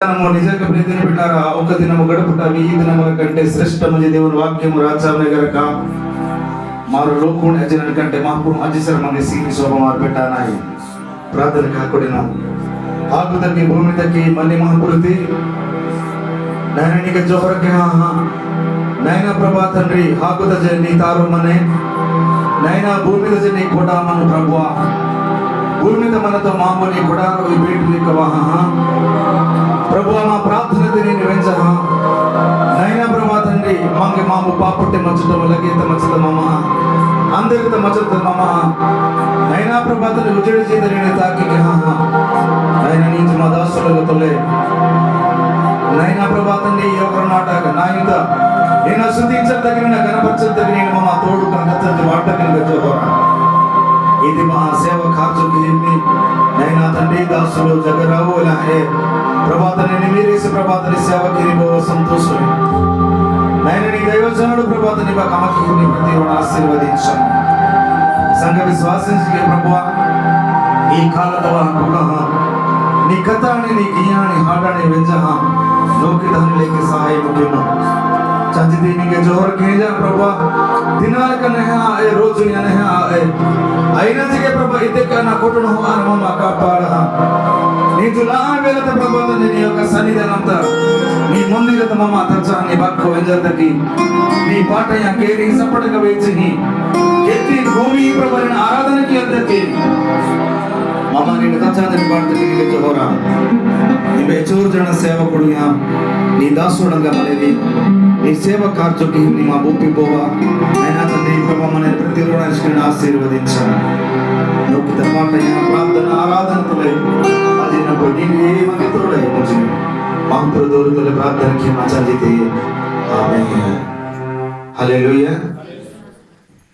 నిజంగా ప్రతిదిన పెట్టారా ఒక దినము గడుపుట ఈ దినముల కంటే శ్రేష్టమైన దేవుని వాక్యము రాజ్యాన్ని గనక మారు లోకుని అజన కంటే మాకు అజిసరమని సీని శోభ మారు పెట్టానాయి ప్రార్థన కాకుడిన ఆగుదకి భూమి తగ్గి మళ్ళీ మహాపురుతి నైనిక జోహరకి నైన ప్రభా తండ్రి ఆగుద జని తారు మనే నైనా భూమి జని కూడా మన ప్రభువా భూమి మీద మనతో మామూలు కూడా బేటు ప్రభువా మా ప్రార్థన తిని వెంచహ నైనా ప్రభా తండ్రి మంగి మాము పాపుట్టే మచ్చట లగీత మచ్చత మమ అందరిత మచ్చత మమ నైనా ప్రభా తండ్రి ఉజడి చేతని తాకి నైనా నుంచి మా దాసులకు తొలే నైనా ప్రభా తండ్రి ఎవరు నాటక నాయుత నేను శుద్ధించదగిన గణపరచదగిన మమ తోడు కనగచ్చ వాటకిన గజోరా ఇది మా సేవ కార్చుకి నైనా తండ్రి దాసులు జగరావు ఇలా ప్రభాతని మీరేసి ప్రభాతని సేవకి సంతోషం నైనా నీ దైవజనుడు ప్రభాతని కమకి ప్రతి ఆశీర్వదించాను సంఘ విశ్వాసించి ప్రభువా ఈ కాలదవ నీ కథాన్ని నీ గీయాన్ని ಹಾಡಾಣಿ ವೆಂಜಹ ಲೋಕಿದಾನಿലേക്ക് സഹായിക്കുന്നു ചഞ്ചിതീനിಗೆ ಜೋಹರ್ ಕೇಜ ಪ್ರಭು ದಿನಾಲಕ ನಹ ಆए रोज नह आए అయినా జిగే ప్రభు ఇదక నా కొట్టును ఆనమ కాపాడ నీ జులా వేలత ప్రభు నీ యొక్క సన్నిధానంత నీ ముందిరత మమ తచ్చని బక్కు వెంజతకి నీ పాటయ కేరి సపడక వేచిని ఎత్తి భూమి ప్రభుని ఆరాధనకి అందకి మమ నిన్ను తచ్చని పాటకి జోహరా నీ బెచూర్ జన సేవకుడు నీ దాసుడంగా మనది నీ సేవ కార్చుకి నీ మా బూపి పోవా అయినా తండ్రి ప్రభా మన ప్రతి రుణాన్ని ఆశీర్వదించాను నువ్వు తప్ప ప్రార్థన ఆరాధనతులై అదినప్పుడు నేను ఏ మిత్రుడై ముझे మహాప్రదోరుతుల ప్రార్థనకి మా చదివితే ఆమేన్ హల్లెలూయా.